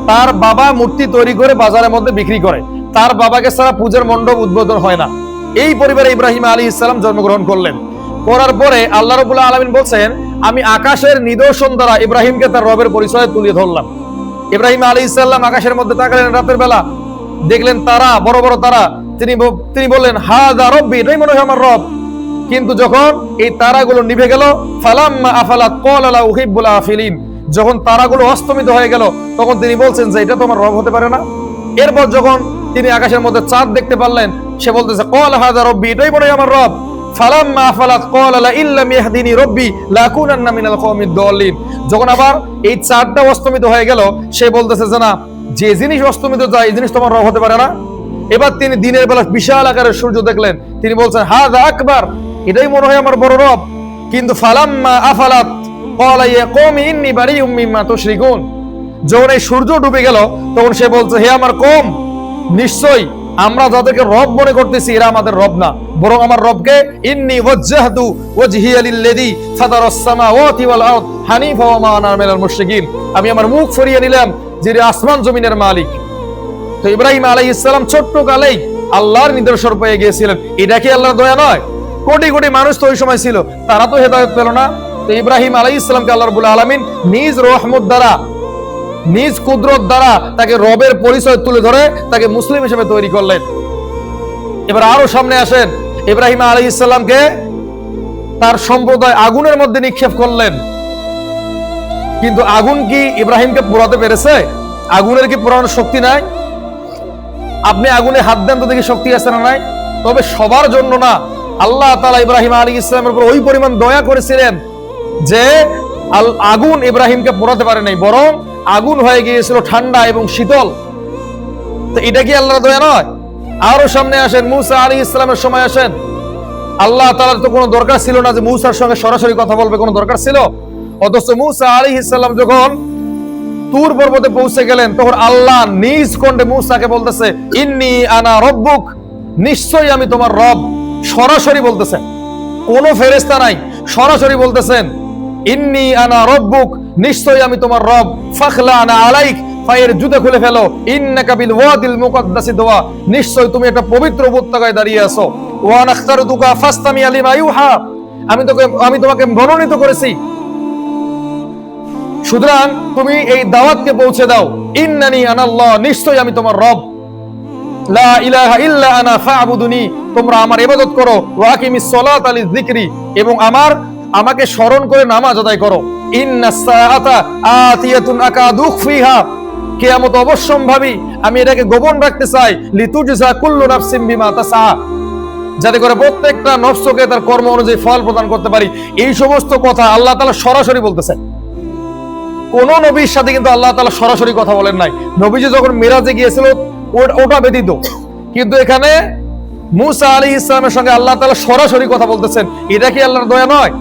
তার বাবা মূর্তি তৈরি করে বাজারের মধ্যে বিক্রি করে, তার বাবাকে ছাড়া পূজার মণ্ডপ উদ্বোধন হয় না। এই পরিবারে ইব্রাহিম আলাইহিস সালাম জন্মগ্রহণ করলেন। করার পরে আল্লাহ রাব্বুল আলামিন বলছেন, আমি আকাশের নিদর্শন দ্বারা ইব্রাহিমকে তার রবের পরিচয় তুলে ধরলাম। ইব্রাহিম আলাইহিস সালাম আকাশের মধ্যে তাকালেন রাতের বেলা, দেখলেন তারা, বড় বড় তারা। তিনি বললেন, হাযা রব্বি, এটাই মনে হয় আমার রব। কিন্তু যখন এই তারাগুলো নিভে গেল, ফালাম্মা আফালাত ক্বালা লা উহিব্বুল আফিলিন, যখন তারাগুলো অস্তমিত হয়ে গেল, তখন তিনি বলছেন যে এটা তো আমার রব হতে পারে না। এরপর যখন তিনি আকাশের মধ্যে চাঁদ দেখতে পারলেন, সে বলতেছে, ক্বালা হাযা রব্বি, এটাই মনে হয় আমার রব। ফালাম্মা আফালাত ক্বালা লা ইল্লাম ইয়াহদিনি রব্বি লাকুনান্না মিনাল কওমিদ দাল্লিন, যখন আবার এই চাঁদটা অস্তমিত হয়ে গেল, সে বলতেছে যে না, যে জিনিস অস্তমিত যায় এই জিনিস তোমার রব হতে পারে না। এবার তিনি দিনের বেলা বিশাল আকারের সূর্য দেখলেন, তিনি বলছেন, হাযা আকবার, এটাই মনে হয় আমার বড় রব। কিন্তু ফালাম্মা আফালাত ক্বালা ইয়া কওমি ইন্নী বারিউম মিম্মা তুশরিকুন, যখন এই সূর্য ডুবে গেল, তখন সে বলছে, হে আমার কওম, নিশ্চয়ই আমরা যাদেরকে রব মনে করতেছি এরা আমাদের রব না, বরং আমার রবকে ইন্নী ওয়াজ্জাহতু ওয়াজহিয়া লিল্লাযী ফাতারাস সামাওয়াতি ওয়াল আরদ হানিফা ওয়া মা আনা মিনাল মুশরিকিন, আমি আমার মুখ ফিরিয়ে নিলাম যিনি আসমান জমিনের মালিক। তো ইব্রাহিম আলাইহিস সালাম ছোট্ট কালেই আল্লাহর নিদর্শন পেয়ে গিয়েছিলেন। এটা কি আল্লাহর দয়া নয়? কোটি কোটি মানুষ তো ওই সময় ছিল, তারা তো হেদায়েত পেল না। তো ইব্রাহিম আলাইহিস সালামকে আল্লাহ রাব্বুল আলামিন নিজ রহমত দ্বারা, নিজ কুদরত দ্বারা তাকে রবের পরিচয় তুলে ধরে তাকে মুসলিম হিসেবে তৈরি করলেন। এবার আরো সামনে আসেন, ইব্রাহিম আলাইহিস সালামকে তার সম্প্রদায় আগুনের মধ্যে নিক্ষেপ করলেন, কিন্তু আগুন কি ইব্রাহিমকে পোড়াতে পেরেছে? আগুনের কি পোড়ানোর শক্তি নাই? আপনি আগুনে হাত দেন তো দেখি শক্তি আছে না নাই? তবে সবার জন্য না। আল্লাহ তাআলা ইব্রাহিম আলাইহিস সালামের উপর ওই পরিমাণ দয়া করেছিলেন যে আগুন ইব্রাহিমকে পোড়াতে পারে নাই, বরং আগুন হয়ে গিয়েছিল ঠান্ডা এবং শীতল। তো এটা কি আল্লাহর দয়া নয়? আরো সামনে আসেন, মূসা আলাইহিস সালামের সময় আসেন। আল্লাহ তাআলার তো কোনো দরকার ছিল না যে মূসার সঙ্গে সরাসরি কথা বলবে, কোনো দরকার ছিল? অথচ মূসা আলাইহিস সালাম যখন তুর পর্বতে পৌঁছে গেলেন, তখন আল্লাহ নিজ কণ্ঠে মূসাকে বলতেছে, ইন্নী আনা রব্বুক, নিশ্চয়ই আমি তোমার রব। সরাসরি বলতেছেন, কোনো ফেরেশতা নাই, সরাসরি বলতেছেন, ইন্নী আনা রব্বুক, নিশ্চয়ই আমি তোমার রব। ফাখলা আনা আলাইক, পায়ের জুতা খুলে ফেলো। ইন্নাকা বিল ওয়াদিল মুকাদ্দাসি তুওয়া, নিশ্চয়ই তুমি একটা পবিত্র উপত্যকায় দাঁড়িয়ে আছো। ওয়া নাখতারতুকা ফাসতামি লিমা ইউহা, আমি তোমাকে মনোনীত করেছি, সুতরাং তুমি এই দাওয়াতকে পৌঁছে দাও। ইন্নানি আনাল্লাহ, নিশ্চয়ই আমি তোমার রব। লা ইলাহা ইল্লা আনা ফা'বুদুনি, তোমরা আমার ইবাদত করো। ওয়া আকিমিস সালাতা লিযিকরি, এবং আমাকে স্মরণ করে নামাজ আদায় করো। ইন্নাস সাআতা আতিয়াতুন আকাদু উখফিহা, কিয়ামত অবশ্যম্ভাবী, আমি এটাকে গোপন রাখতে চাই। লিতুজজা কুল্লু নাফসিন বিমা তাসআ, যাতে করে প্রত্যেকটা নফসকে তার কর্ম অনুযায়ী ফল প্রদান করতে পারি। এই সমস্ত কথা আল্লাহ তাআলা সরাসরি বলতেছেন। কোন নবীর সাথে কিন্তু আল্লাহ তাআলা সরাসরি কথা বলেন নাই। নবীজি যখন মিরাজে গিয়েছিল ওটা ব্যতীত কিন্তু এখানে মুসা আলাইহিস সালামের সঙ্গে আল্লাহ তাআলা সরাসরি কথা বলতেছেন। এটা কি আল্লাহর দয়া নয়?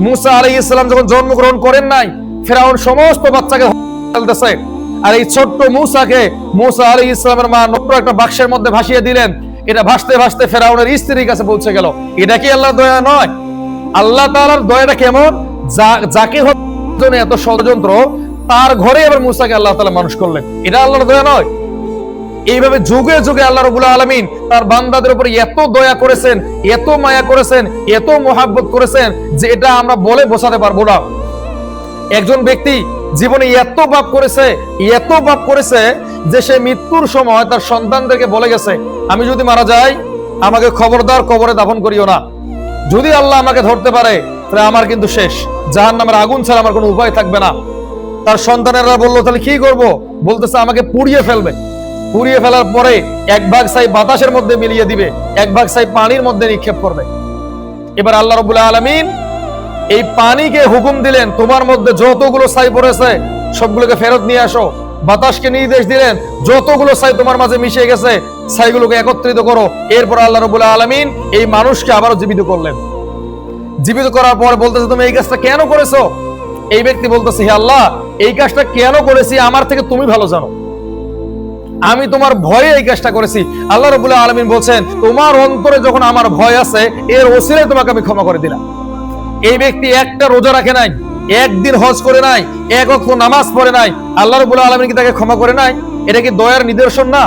মুসা আলাইহিস সালাম যখন জন্মগ্রহণ করেন নাই, ফেরাউন সমস্ত বাচ্চাকে ফেলতেছে, আর এই ছোট্ট মুসা আলাইহিস সালামের মা নতুন একটা বাক্সের মধ্যে ভাসিয়ে দিলেন। এটা ভাসতে ভাসতে ফেরাউনের স্ত্রীর কাছে পৌঁছে গেল। এটা কি আল্লাহর দয়া নয়? আল্লাহ তাআলার দয়াটা কেমন? যাকে জন্য এত ষড়যন্ত্র, তার ঘরে আবার মুসাকে আল্লাহ তাআলা মানুষ করলেন। এটা আল্লাহর দয়া নয়? এইভাবে যুগে যুগে আল্লাহ রাব্বুল আলামিন তার বান্দাদের উপর এত দয়া করেছেন, এত মায়া করেছেন, এত মোহাব্বত করেছেন যে এটা আমরা বলে বোঝাতে পারবো না। একজন ব্যক্তি জীবনে এত পাপ করেছে যে সে মৃত্যুর সময় তার সন্তানদেরকে বলে গেছে, আমি যদি মারা যাই আমাকে খবরদার কবরে দাফন করিও না। যদি আল্লাহ আমাকে ধরতে পারে তাহলে আমার কিন্তু শেষ, জাহান্নামের আগুন ছাড়া আমার কোনো উপায় থাকবে না। তার সন্তানেরা বললো, তাহলে কি করব? বলতেছে, আমাকে পুড়িয়ে ফেলবে। পুড়িয়ে ফেলার পরে এক ভাগ ছাই বাতাসের মধ্যে মিলিয়ে দিবে, এক ভাগ ছাই পানির মধ্যে নিক্ষেপ করবে। এবার আল্লাহ রাব্বুল আলামিন এই পানিকে হুকুম দিলেন, তোমার মধ্যে যতগুলো ছাই পড়েছে সবগুলোকে ফেরত নিয়ে আসো। বাতাসকে নির্দেশ দিলেন, যতগুলো ছাই তোমার মাঝে মিশে গেছে ছাইগুলোকে একত্রিত করো। এরপর আল্লাহ রাব্বুল আলামিন এই মানুষকে আবারও জীবিত করলেন। জীবিত করার পর বলতেছে, তুমি এই কাজটা কেন করেছো? এই ব্যক্তি বলতেছে, হে আল্লাহ, এই কাজটা কেন করেছি আমার থেকে তুমি ভালো জানো, আমি তোমার ভয়ে এই কাজটা করেছি। আল্লাহ রাব্বুল আলামিন বলছেন, তোমার অন্তরে যখন আমার ভয় আছে, এর ওসিলায় তোমাকে আমি ক্ষমা করে দিলাম। এই ব্যক্তি একটা রোজা রাখে নাই, একদিন হজ করে নাই, এক ওয়াক্ত নামাজ পড়ে নাই, আল্লাহ রাব্বুল আলামিন কি তাকে ক্ষমা করে নাই? এটা কি দয়ার নিদর্শন না?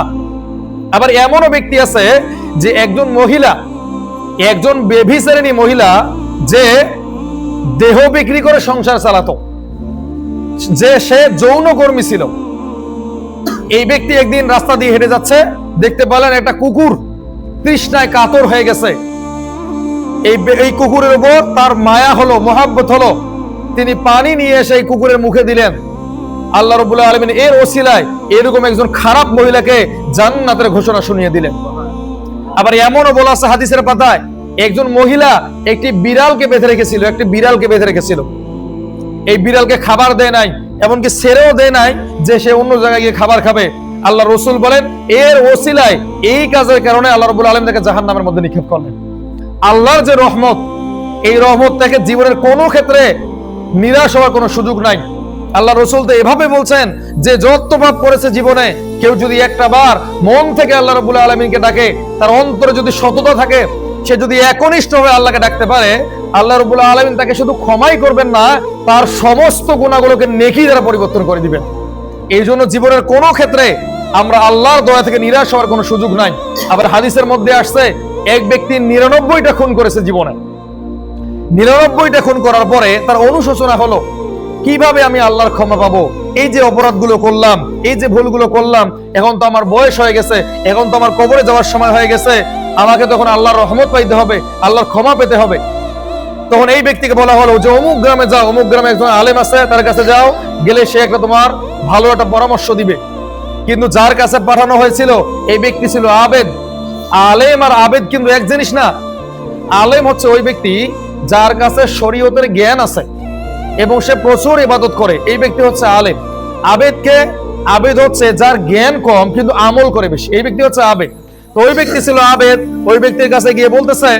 আবার এমনও ব্যক্তি আছে যে একজন বেভিচারিণী মহিলা, যে দেহ বিক্রি করে সংসার চালাতো, যে সে যৌনকর্মী ছিল। এই ব্যক্তি একদিন রাস্তা দিয়ে হেঁটে যাচ্ছে, দেখতে পেলেন একটা কুকুর তৃষ্ণায় কাতর হয়ে গেছে। এই কুকুরের উপর তার মায়া হলো, মোহাব্বত হলো। তিনি পানি নিয়ে এসে এই কুকুরের মুখে দিলেন। আল্লাহ রাব্বুল আলামিন এর ওসিলায় এরকম একজন খারাপ মহিলাকে জান্নাতের ঘোষণা শুনিয়ে দিলেন। আবার এমনও বলা আছে হাদিসের পাতায়, একজন মহিলা একটি বিড়ালকে বেঁধে রেখেছিল। এই বিড়ালকে খাবার দেয় নাই, এমনকি ছেড়েও দেয় নাই যে সে অন্য জায়গায় গিয়ে খাবার খাবে। আল্লাহ রাসূল বলেন, এর ওসিলায়, এই কাজের কারণে আল্লাহ রাব্বুল আলামিন তাকে জাহান্নামের মধ্যে নিক্ষেপ করলেন। আল্লাহর যে রহমত, এই রহমত থেকে জীবনের কোনো ক্ষেত্রে নিরাশ হওয়ার কোনো সুযোগ নাই। আল্লাহ রাসূল তো এভাবে বলছেন যে যত পাপ করেছে জীবনে, কেউ যদি একটা বার মন থেকে আল্লাহ রাব্বুল আলামিনকে ডাকে, তার অন্তরে যদি সততা থাকে, সে যদি একনিষ্ঠভাবে আল্লাহকে ডাকতে পারে, আল্লাহ রাব্বুল আলামিন তাকে শুধু ক্ষমাই করবেন না, তার সমস্ত গুনাহগুলোকে নেকি দ্বারা পরিবর্তন করে দিবেন। এই জন্য জীবনের কোনো ক্ষেত্রে আমরা আল্লাহর দয়া থেকে নিরাশ হওয়ার কোনো সুযোগ নাই। আবার হাদিসের মধ্যে আসছে, এক ব্যক্তি 99টা খুন করেছে জীবনে। 99টা খুন করার পরে তার অনুশোচনা হলো, কিভাবে আমি আল্লাহর ক্ষমা পাবো? এই যে অপরাধগুলো করলাম, এই যে ভুলগুলো করলাম, এখন তো আমার বয়স হয়ে গেছে, এখন তো আমার কবরে যাওয়ার সময় হয়ে গেছে, আমাকে তখন আল্লাহর রহমত পাইতে হবে, আল্লাহর ক্ষমা পেতে হবে। তখন এই ব্যক্তিকে বলা হলো যে অমুক গ্রামে যাও, অমুক গ্রামে একজন আলেম আছে, তার কাছে যাও, গেলে সে একটা তোমার ভালো একটা পরামর্শ দিবে। কিন্তু যার কাছে পাঠানো হয়েছিল এই ব্যক্তি ছিল আবেদ। আলেম আর আবেদ কিন্তু এক জিনিস না। আলেম হচ্ছে ওই ব্যক্তি যার কাছে শরীয়তের জ্ঞান আছে এবং সে প্রচুর ইবাদত করে, এই ব্যক্তি হচ্ছে আলেম। আবেদ হচ্ছে যার জ্ঞান কম কিন্তু আমল করে বেশি, এই ব্যক্তি হচ্ছে আবেদ। তো ওই ব্যক্তি ছিল আবেদ। ওই ব্যক্তির কাছে গিয়ে বলতেছে,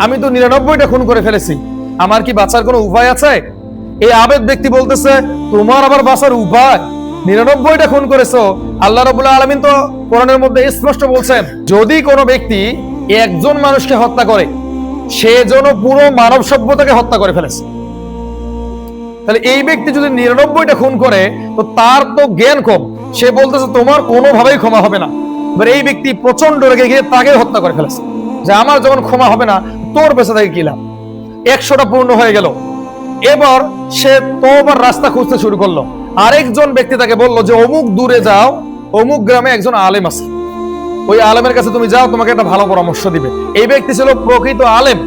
আমি তো 99টা খুন করে ফেলেছি, আমার কি বাঁচার কোনো উপায় আছে? এই আবেদ ব্যক্তি বলতেছে, তোমার আবার বাঁচার উপায়? 99টা খুন করেছো। আল্লাহ রাব্বুল আলামিন তো কোরআনের মধ্যে স্পষ্ট বলছেন, যদি কোনো ব্যক্তি একজন মানুষকে হত্যা করে, সে যেন পুরো মানব সভ্যতাকে হত্যা করে ফেলেছে। তাহলে এই ব্যক্তি যদি 99টা খুন করে, তো তার তো জ্ঞান কম, সে বলতেছে তোমার কোনোভাবেই ক্ষমা হবে না। এবার এই ব্যক্তি প্রচন্ড রেগে গিয়ে তাকে হত্যা করে ফেলেছে, যে আমার যখন ক্ষমা হবে না, তোর বেঁচে থাকে কি লাভ? 100টা পূর্ণ হয়ে গেল। এবার সে তওবার রাস্তা খুঁজতে শুরু করলো। আরেকজন ব্যক্তি তাকে বললো যে অমুক দূরে যাও, অমুক গ্রামে একজন আলেম আছে, ওই আলেমের কাছে তুমি যাও, তোমাকে একটা ভালো পরামর্শ দিবে। এই ব্যক্তি ছিল প্রকৃত আলেম।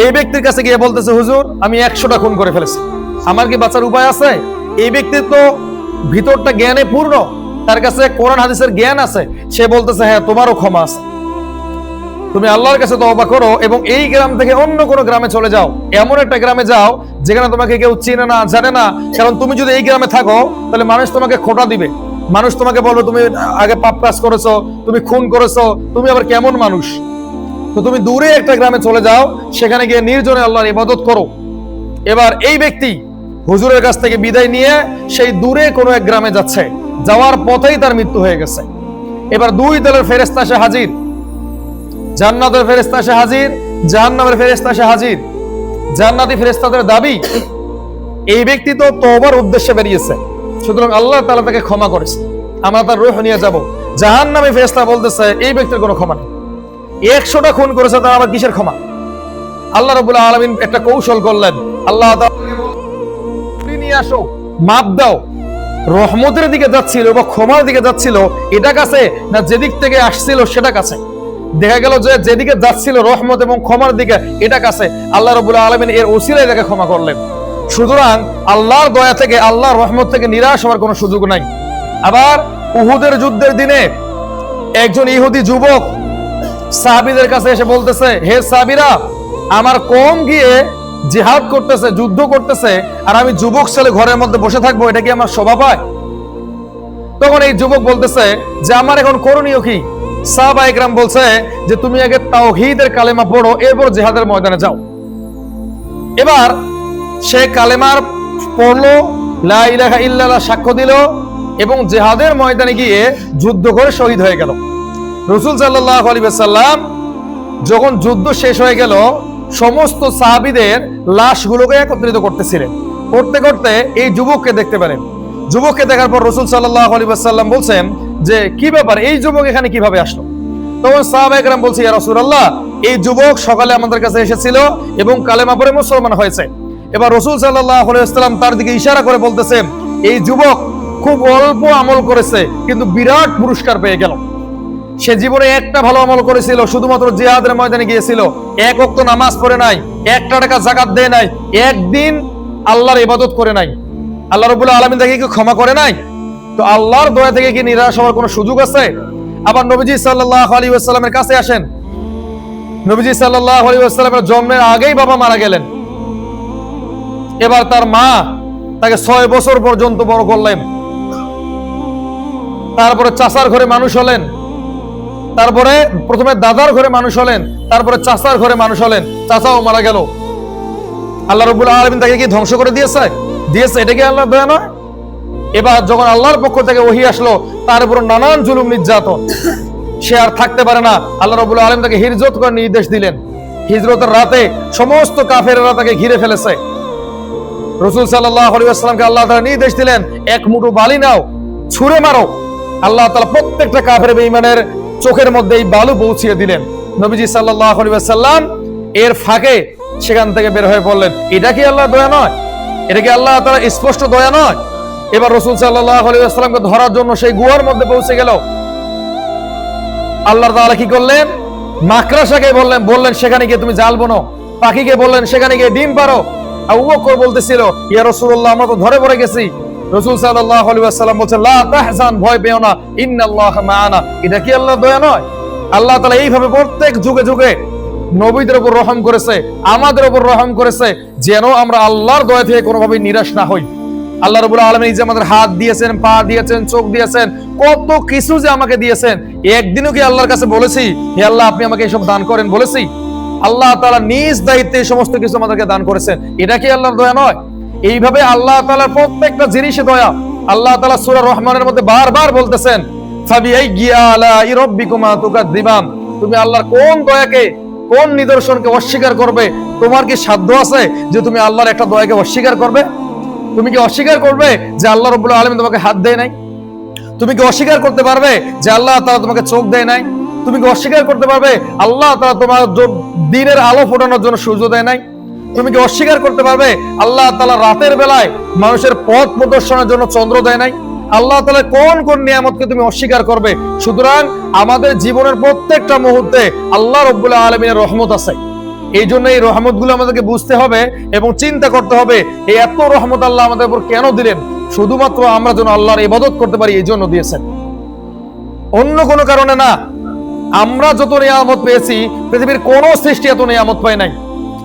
এই ব্যক্তির কাছে গিয়ে বলতেছে, হুজুর আমি 100টা খুন করে ফেলেছি, আমার কি বাঁচার উপায় আছে? এই ব্যক্তির তো ভিতরটা জ্ঞানে পূর্ণ, তার কাছে কোরআন হাদিসের জ্ঞান আছে। সে বলতেছে, হ্যাঁ তোমারও ক্ষমা আছে, তুমি আল্লাহর কাছে তওবা করো এবং এই গ্রাম থেকে অন্য কোনো গ্রামে চলে যাও, এমন একটা গ্রামে যাও যেখানে তোমাকে কেউ চিনে না, জানে না। কারণ তুমি যদি এই গ্রামে থাকো তাহলে মানুষ তোমাকে খোঁটা দিবে, মানুষ তোমাকে বলবে তুমি আগে পাপ কাজ করেছো, তুমি খুন করেছো, তুমি আবার কেমন মানুষ। তো তুমি দূরে একটা গ্রামে চলে যাও, সেখানে গিয়ে নির্জনে আল্লাহর ইবাদত করো। এবার এই ব্যক্তি হুজুরের কাছ থেকে বিদায় নিয়ে সেই দূরে কোনো এক গ্রামে যাচ্ছে, যাওয়ার পথেই তার মৃত্যু হয়ে গেছে। এবার দুই দলের ফেরেশতা এসে হাজির, জান্নাতের ফেরেশতা এসে হাজির, জাহান্নামের ফেরেশতা এসে হাজির। জান্নাতি ফেরেশতাদের দাবি, এই ব্যক্তি তো তওবার উদ্দেশ্যে বেরিয়েছে, সুতরাং আল্লাহ তাআলা তাকে ক্ষমা করেছে, আমরা তার রূহ নিয়ে যাব। জাহান্নামী ফেরেশতা বলতেছে এই ব্যক্তির কোনো ক্ষমা নেই, 100টা খুন করেছে, তার আবার কিসের ক্ষমা? আল্লাহ রাব্বুল আলামিন একটা কৌশল করলেন, আল্লাহ তাআলা নিয়ে আসো, মাপ দাও। রহমতের দিকে যাচ্ছিল বা ক্ষমার দিকে যাচ্ছিল এটা কাছে, না যেদিক থেকে আসছিল সেটা কাছে? দেখা গেল যে যেদিকে যাচ্ছিল রহমত এবং ক্ষমার দিকে, এটা কাছে। আল্লাহ রাব্বুল আলামিন এর ওসিলায় তাকে ক্ষমা করলেন। সুতরাং আল্লাহর দয়া থেকে, আল্লাহর রহমত থেকে নিরাশ হওয়ার কোনো সুযোগ নাই। আবার উহুদের যুদ্ধের দিনে একজন ইহুদি যুবক সাহাবীদের কাছে এসে বলতেছে, হে সাহাবীরা, আমার কওম গিয়ে জিহাদ করতেছে, যুদ্ধ করতেছে, আর আমি যুবক ছেলে ঘরের মধ্যে বসে থাকবো, এটা কি আমার শোভা পায়? তখন এই যুবক বলতেছে যে আমার এখন করণীয় কি? সাহাবা ইকরাম বলছে যে তুমি আগে তাওহীদের কালেমা পড়ো, এরপর জিহাদের ময়দানে যাও। এবার সে কালেমার পড়লো, লা ইলাহা ইল্লাল্লাহ সাক্ষ্য দিল, এবং জিহাদের ময়দানে গিয়ে যুদ্ধ করে শহীদ হয়ে গেল। রাসূল সাল্লাল্লাহু আলাইহি ওয়াসাল্লাম যখন যুদ্ধ শেষ হয়ে গেল, সমস্ত সাহাবীদের লাশগুলোকে একত্রিত করতেছিলেন। করতে করতে এই যুবককে দেখতে পেলেন। যুবককে দেখার পর রাসূল সাল্লাল্লাহু আলাইহি ওয়াসাল্লাম বলছেন যে কি ব্যাপার, এই যুবক এখানে কিভাবে আসলো? তখন সাহাবায়ে কেরাম বলছে, ইয়া রাসূলুল্লাহ, এই যুবক সকালে আমাদের কাছে এসেছিল এবং কালেমা পড়ে মুসলমান হয়েছে। এবার রাসূল সাল্লাল্লাহু আলাইহি ওয়াসাল্লাম তার দিকে ইশারা করে বলতেছেন, এই যুবক খুব অল্প আমল করেছে কিন্তু বিরাট পুরস্কার পেয়ে গেল। সে জীবনে একটা ভালো আমল করেছিল, শুধুমাত্র জিহাদের ময়দানে গিয়েছিল, এক ওয়াক্ত নামাজ পড়ে নাই, 1 টাকা যাকাত দেয় নাই, একদিন আল্লাহর ইবাদত করে নাই, আল্লাহ রাব্বুল আলামিন তাকে কি ক্ষমা করে নাই? তো আল্লাহর দয়া থেকে কি নিরাশ হওয়ার কোনো সুযোগ আছে? আবার নবীজি সাল্লাল্লাহু আলাইহি ওয়াসাল্লামের কাছে আসেন। নবীজি সাল্লাল্লাহু আলাইহি ওয়াসাল্লামের জন্মের আগেই বাবা মারা গেলেন। এবার তার মা তাকে 6 বছর পর্যন্ত বড় করলেন। তারপরে চাচার ঘরে মানুষ হলেন, তারপরে প্রথমে দাদার ঘরে মানুষ হলেন, তারপরে চাচার ঘরে মানুষ হলেন, চাচাও মারা গেল। আল্লাহ রাব্বুল আলামিন তাকে কি ধ্বংস করে দিয়েছে? এটা কি আল্লাহর দয়া নয়? এবার যখন আল্লাহর পক্ষ থেকে ওহী আসলো, তার উপর নানান জুলুম নির্যাতন, সে আর থাকতে পারে না। আল্লাহ রাব্বুল আলামিন তাকে হিজরত করার নির্দেশ দিলেন। হিজরতের রাতে সমস্ত কাফেররা তাকে ঘিরে ফেলেছে। রাসূল সাল্লাল্লাহু আলাইহি ওয়াসাল্লামকে আল্লাহ তাআলা নির্দেশ দিলেন, এক মুঠো বালি নাও, ছুঁড়ে মারো। আল্লাহ তাআলা প্রত্যেকটা কাফের বেঈমানের চোখের মধ্যে এই বালু পৌঁছিয়ে দিলেন। নবীজি সাল্লাল্লাহু আলাইহি ওয়াসাল্লাম এর ফাঁকে সেখান থেকে বের হয়ে পড়লেন। এটা কি আল্লাহর দয়া নয়? এটা কি আল্লাহ তাআলা স্পষ্ট দয়া নয়? এবার রাসূল সাল্লাল্লাহু আলাইহি ওয়াসাল্লামকে ধরার জন্য সেই গুহার মধ্যে পৌঁছে গেল। আল্লাহ তাআলা কি করলেন? মাকড়সাকে বললেন সেখানে গিয়ে তুমি জাল বোনো, পাখিকে বললেন সেখানে গিয়ে ডিম পারো। আবু বকর বলতেছিল, ইয়া রাসূলুল্লাহ, আমরা তো ধরে পড়ে গেছি। রাসূল সাল্লাল্লাহু আলাইহি ওয়াসাল্লাম বলেন, লা তাহজান, ভয় পেও না, ইন্নাল্লাহা মাআনা। এটা কি আল্লাহর দয়া নয়? আল্লাহ তাআলা এইভাবে প্রত্যেক যুগে যুগে নবীদের উপর রহম করেছে, আমাদের উপর রহম করেছে, যেন আমরা আল্লাহর দয়া থেকে কোনোভাবে নিরাশ না হই। আল্লাহ রাব্বুল আলামিন যে আমাদের হাত দিয়েছেন, পা দিয়েছেন, চোখ দিয়েছেন, কত কিছু যে আমাকে দিয়েছেন, একদিনও কি আল্লাহর কাছে বলেছি, হে আল্লাহ আপনি আমাকে এসব দান করেন? বলেছি? আল্লাহ তাআলা নিজ দায়িত্বে সমস্ত কিছু আমাদেরকে দান করেছেন। এটা কি আল্লাহর দয়া নয়? এইভাবে আল্লাহ তাআলার প্রত্যেকটা জিনিসে দয়া। আল্লাহ তাআলা সূরা রহমানের মধ্যে বারবার বলতেছেন, ফাবিআইয়ি আলাই রাব্বিকুমা তুকাযযিবান, তুমি আল্লাহর কোন দয়াকে, কোন নিদর্শনকে অস্বীকার করবে? তোমার কি সাধ্য আছে যে তুমি আল্লাহর একটা দয়াকে অস্বীকার করবে? তুমি কি অস্বীকার করবে যে আল্লাহ রাব্বুল আলামিন তোমাকে হাত দেয় নাই? তুমি কি অস্বীকার করতে পারবে যে আল্লাহ তাআলা তোমাকে চোখ দেয় নাই? তুমি কি অস্বীকার করতে পারবে আল্লাহ তাআলা তোমার দিনের আলো ফোটানোর জন্য সূর্য দেয় নাই? তুমি কি অস্বীকার করতে পারবে আল্লাহ তাআলা রাতের বেলায় মানুষের পথ প্রদর্শনের জন্য চন্দ্র দেয় নাই? আল্লাহ তাআলা কোন কোন নিয়ামতকে তুমি অস্বীকার করবে? সুতরাং আমাদের জীবনের প্রত্যেকটা মুহূর্তে আল্লাহ রাব্বুল আলামিনের রহমত আছে। এই জন্য এই রহমতগুলো আমাদেরকে বুঝতে হবে এবং চিন্তা করতে হবে, এই এত রহমত আল্লাহ আমাদের উপর কেন দিলেন? শুধুমাত্র আমরা যেন আল্লাহর ইবাদত করতে পারি, এই জন্য দিয়েছেন, অন্য কোনো কারণে না। আমরা যত নিয়ামত পেয়েছি, পৃথিবীর কোন সৃষ্টি এত নিয়ামত পায় নাই।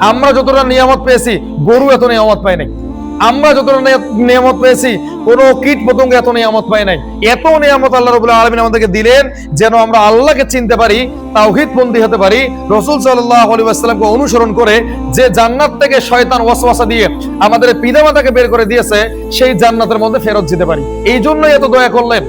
আমরা যতটা নিয়ামত পেয়েছি, গরু এত নিয়ামত পায় নাই। আমরা যত নিয়ামত পেয়েছি কোনো কীট পতঙ্গ এত নিয়ামত পায় নাই। এত নিয়ামত আল্লাহ রাব্বুল আলামিন আমাদেরকে দিলেন যেন আমরা আল্লাহকে চিনতে পারি, তাওহীদপন্থী হতে পারি, রাসূল সাল্লাল্লাহু আলাইহি ওয়াসাল্লামকে অনুসরণ করে যে জান্নাত থেকে শয়তান ওয়াসওয়াসা দিয়ে আমাদের পিতামাতাকে বের করে দিয়েছে সেই জান্নাতের মধ্যে ফেরত যেতে পারি। এই জন্যই এত দয়া করলেন।